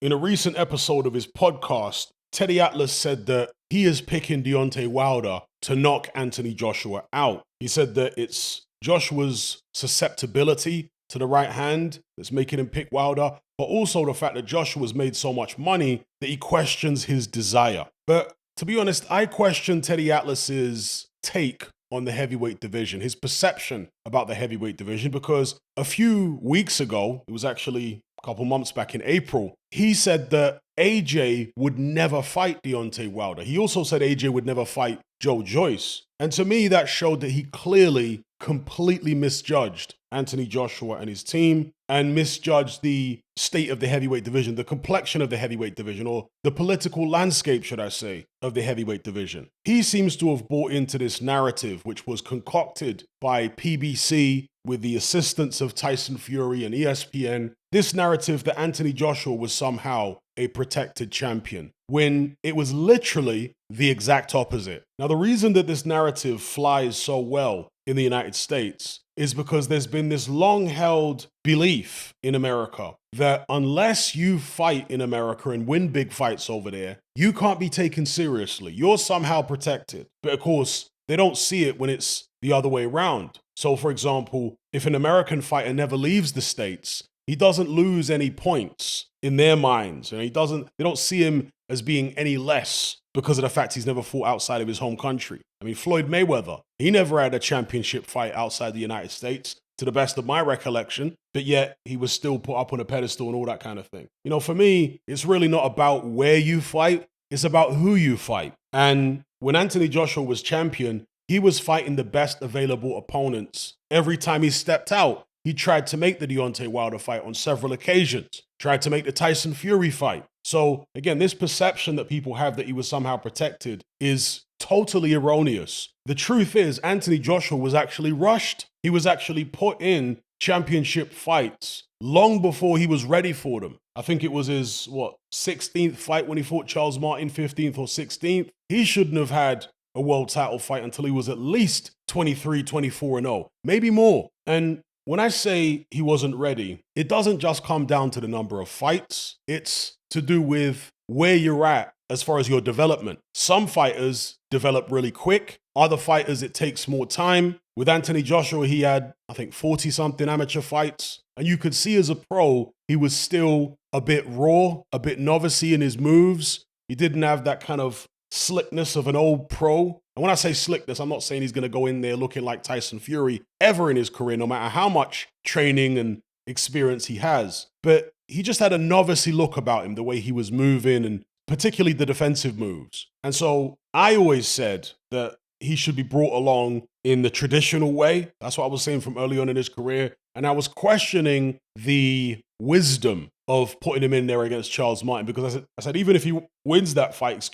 in a recent episode of his podcast, Teddy Atlas said that he is picking Deontay Wilder to knock Anthony Joshua out. He said that it's Joshua's susceptibility to the right hand that's making him pick Wilder, but also the fact that Joshua's made so much money that he questions his desire. But to be honest, I question Teddy Atlas's take on the heavyweight division, his perception about the heavyweight division, because a few weeks ago, it was actually a couple months back in April, he said that AJ would never fight Deontay Wilder. He also said AJ would never fight Joyce. And to me, that showed that he clearly completely misjudged Anthony Joshua and his team and misjudged the state of the heavyweight division, the complexion of the heavyweight division, or the political landscape, should I say, of the heavyweight division. He seems to have bought into this narrative, which was concocted by PBC with the assistance of Tyson Fury and ESPN, this narrative that Anthony Joshua was somehow a protected champion, when it was literally the exact opposite. Now, the reason that this narrative flies so well in the United States is because there's been this long-held belief in America that unless you fight in America and win big fights over there, you can't be taken seriously. You're somehow protected. But of course, they don't see it when it's the other way around. So, for example, if an American fighter never leaves the States, he doesn't lose any points in their minds. And they don't see him as being any less because of the fact he's never fought outside of his home country. I mean, Floyd Mayweather, he never had a championship fight outside the United States, to the best of my recollection, but yet he was still put up on a pedestal and all that kind of thing. You know, for me, it's really not about where you fight, it's about who you fight. And when Anthony Joshua was champion, he was fighting the best available opponents. Every time he stepped out, he tried to make the Deontay Wilder fight on several occasions, tried to make the Tyson Fury fight. So again, this perception that people have that he was somehow protected is totally erroneous. The truth is, Anthony Joshua was actually rushed. He was actually put in championship fights long before he was ready for them. I think it was his, 16th fight when he fought Charles Martin, 15th or 16th. He shouldn't have had a world title fight until he was at least 23, 24-0, maybe more. And when I say he wasn't ready, it doesn't just come down to the number of fights. It's to do with where you're at as far as your development. Some fighters develop really quick. Other fighters, it takes more time. With Anthony Joshua, he had, I think, 40-something amateur fights. And you could see as a pro, he was still a bit raw, a bit novice-y in his moves. He didn't have that kind of slickness of an old pro. And when I say slickness, I'm not saying he's going to go in there looking like Tyson Fury ever in his career, no matter how much training and experience he has. But he just had a novice-y look about him, the way he was moving and particularly the defensive moves. And so I always said that he should be brought along in the traditional way. That's what I was saying from early on in his career. And I was questioning the wisdom of putting him in there against Charles Martin, because I said even if he wins that fight,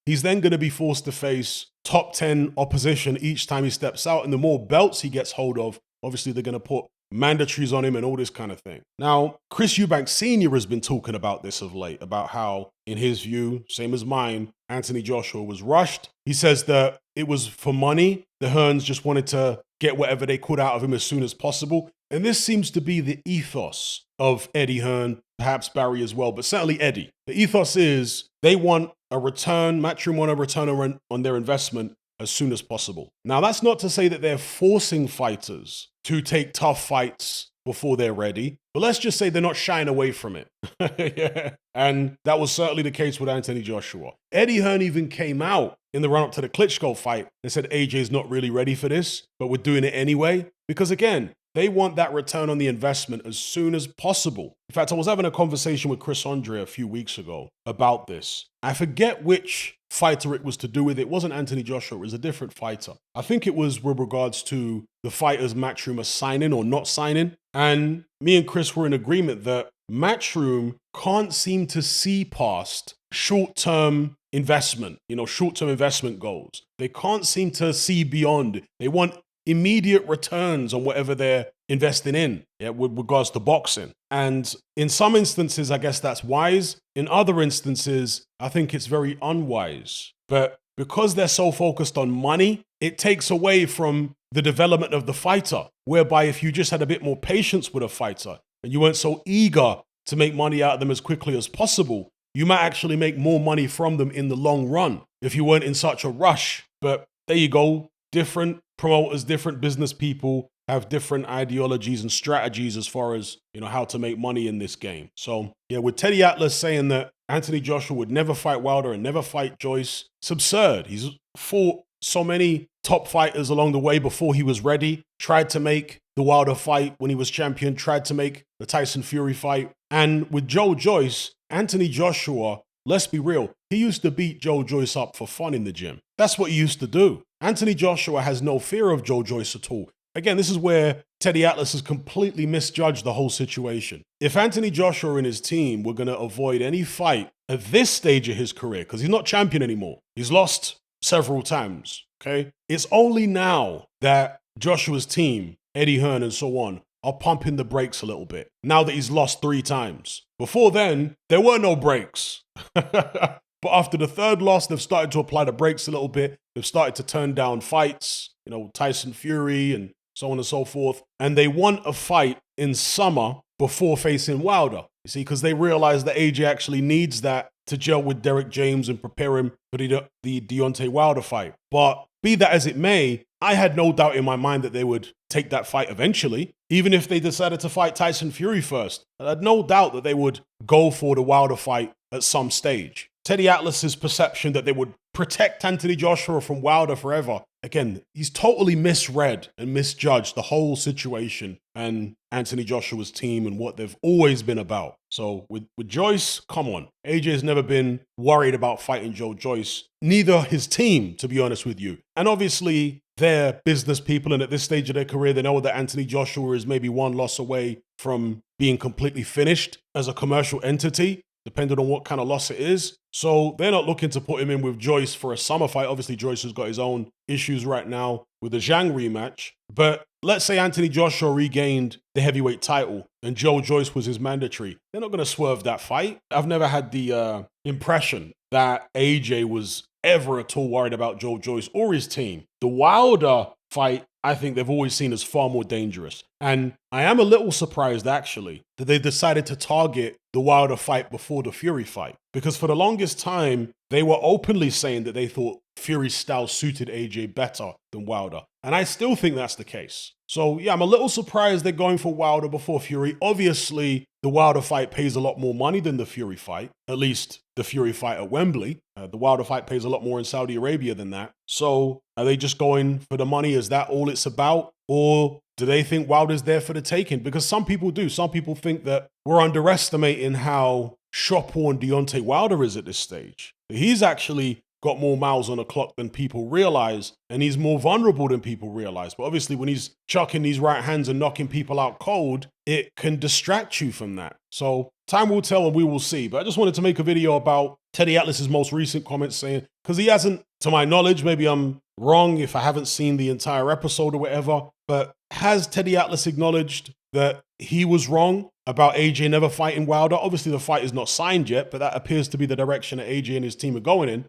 he's then going to be forced to face top 10 opposition each time he steps out. And the more belts he gets hold of, obviously they're going to put mandatories on him and all this kind of thing. Now, Chris Eubank Sr. has been talking about this of late, about how, in his view, same as mine, Anthony Joshua was rushed. He says that it was for money. The Hearns just wanted to get whatever they could out of him as soon as possible. And this seems to be the ethos of Eddie Hearn, perhaps Barry as well, but certainly Eddie. The ethos is they want a return, Matchroom want a return on their investment as soon as possible. Now, that's not to say that they're forcing fighters to take tough fights before they're ready, but let's just say they're not shying away from it. Yeah. And that was certainly the case with Anthony Joshua. Eddie Hearn even came out in the run-up to the Klitschko fight and said AJ's not really ready for this, but we're doing it anyway. Because again, they want that return on the investment as soon as possible. In fact, I was having a conversation with Chris Andre a few weeks ago about this. I forget which fighter it was to do with. It wasn't Anthony Joshua, it was a different fighter. I think it was with regards to the fighters Matchroom are signing or not signing. And me and Chris were in agreement that Matchroom can't seem to see past short-term investment, short-term investment goals. They can't seem to see beyond. They want immediate returns on whatever they're investing in, with regards to boxing. And in some instances, I guess that's wise. In other instances, I think it's very unwise. But because they're so focused on money, it takes away from the development of the fighter, whereby if you just had a bit more patience with a fighter and you weren't so eager to make money out of them as quickly as possible, you might actually make more money from them in the long run if you weren't in such a rush. But there you go. Different promoters, different business people have different ideologies and strategies as far as, how to make money in this game. So yeah, with Teddy Atlas saying that Anthony Joshua would never fight Wilder and never fight Joyce, it's absurd. He's fought so many top fighters along the way before he was ready, tried to make the Wilder fight when he was champion, tried to make the Tyson Fury fight. And with Joe Joyce, Anthony Joshua, let's be real, he used to beat Joe Joyce up for fun in the gym. That's what he used to do. Anthony Joshua has no fear of Joe Joyce at all. Again, this is where Teddy Atlas has completely misjudged the whole situation. If Anthony Joshua and his team were going to avoid any fight at this stage of his career, because he's not champion anymore, he's lost several times, okay? It's only now that Joshua's team, Eddie Hearn and so on, are pumping the brakes a little bit, now that he's lost 3 times. Before then, there were no brakes. But after the 3rd loss, they've started to apply the brakes a little bit. They've started to turn down fights, Tyson Fury and so on and so forth. And they want a fight in summer before facing Wilder. You see, because they realize that AJ actually needs that to gel with Derek James and prepare him for the Deontay Wilder fight. But be that as it may, I had no doubt in my mind that they would take that fight eventually, even if they decided to fight Tyson Fury first. I had no doubt that they would go for the Wilder fight at some stage. Teddy Atlas's perception that they would protect Anthony Joshua from Wilder forever. Again, he's totally misread and misjudged the whole situation and Anthony Joshua's team and what they've always been about. So with Joyce, come on. AJ's never been worried about fighting Joe Joyce. Neither his team, to be honest with you. And obviously, they're business people, and at this stage of their career, they know that Anthony Joshua is maybe 1 loss away from being completely finished as a commercial entity, depending on what kind of loss it is. So they're not looking to put him in with Joyce for a summer fight. Obviously, Joyce has got his own issues right now with the Zhang rematch. But let's say Anthony Joshua regained the heavyweight title and Joe Joyce was his mandatory. They're not going to swerve that fight. I've never had the impression that AJ was ever at all worried about Joe Joyce or his team. The Wilder fight, I think they've always seen as far more dangerous. And I am a little surprised, actually, that they decided to target the Wilder fight before the Fury fight. Because for the longest time, they were openly saying that they thought Fury's style suited AJ better than Wilder. And I still think that's the case. So yeah, I'm a little surprised they're going for Wilder before Fury. Obviously, the Wilder fight pays a lot more money than the Fury fight, at least the Fury fight at Wembley. The Wilder fight pays a lot more in Saudi Arabia than that. So are they just going for the money? Is that all it's about? Or do they think Wilder's there for the taking? Because some people do. Some people think that we're underestimating how shop-worn Deontay Wilder is at this stage. He's actually got more miles on the clock than people realize, and he's more vulnerable than people realize. But obviously, when he's chucking these right hands and knocking people out cold, it can distract you from that. So time will tell and we will see. But I just wanted to make a video about Teddy Atlas's most recent comments saying, because he hasn't, to my knowledge, maybe I'm wrong if I haven't seen the entire episode or whatever, but has Teddy Atlas acknowledged that he was wrong about AJ never fighting Wilder? Obviously, the fight is not signed yet, but that appears to be the direction that AJ and his team are going in.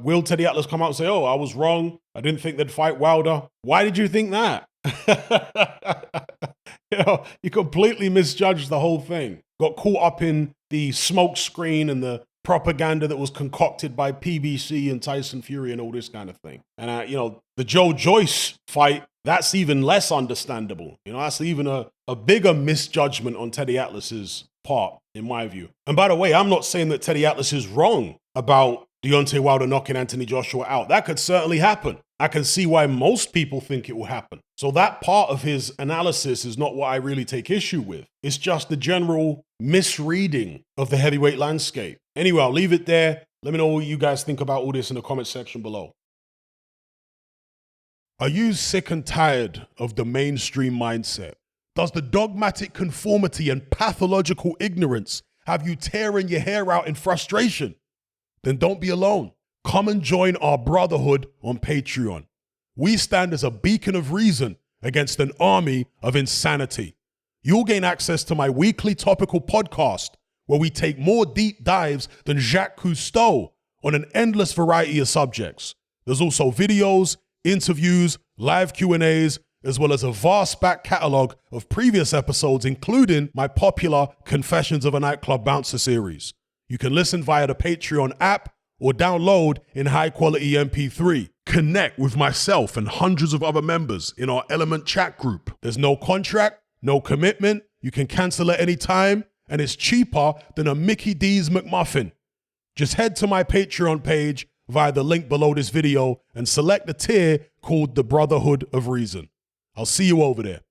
Will Teddy Atlas come out and say, oh, I was wrong, I didn't think they'd fight Wilder? Why did you think that? You completely misjudged the whole thing. Got caught up in the smoke screen and the propaganda that was concocted by PBC and Tyson Fury and all this kind of thing. And, the Joe Joyce fight, that's even less understandable. That's even a bigger misjudgment on Teddy Atlas's part, in my view. And by the way, I'm not saying that Teddy Atlas is wrong about Deontay Wilder knocking Anthony Joshua out. That could certainly happen. I can see why most people think it will happen. So that part of his analysis is not what I really take issue with. It's just the general misreading of the heavyweight landscape. Anyway, I'll leave it there. Let me know what you guys think about all this in the comment section below. Are you sick and tired of the mainstream mindset? Does the dogmatic conformity and pathological ignorance have you tearing your hair out in frustration? Then don't be alone. Come and join our brotherhood on Patreon. We stand as a beacon of reason against an army of insanity. You'll gain access to my weekly topical podcast where we take more deep dives than Jacques Cousteau on an endless variety of subjects. There's also videos, interviews, live Q&As, as well as a vast back catalogue of previous episodes, including my popular Confessions of a Nightclub Bouncer series. You can listen via the Patreon app or download in high-quality MP3. Connect with myself and hundreds of other members in our Element chat group. There's no contract, no commitment, you can cancel at any time, and it's cheaper than a Mickey D's McMuffin. Just head to my Patreon page via the link below this video and select the tier called the Brotherhood of Reason. I'll see you over there.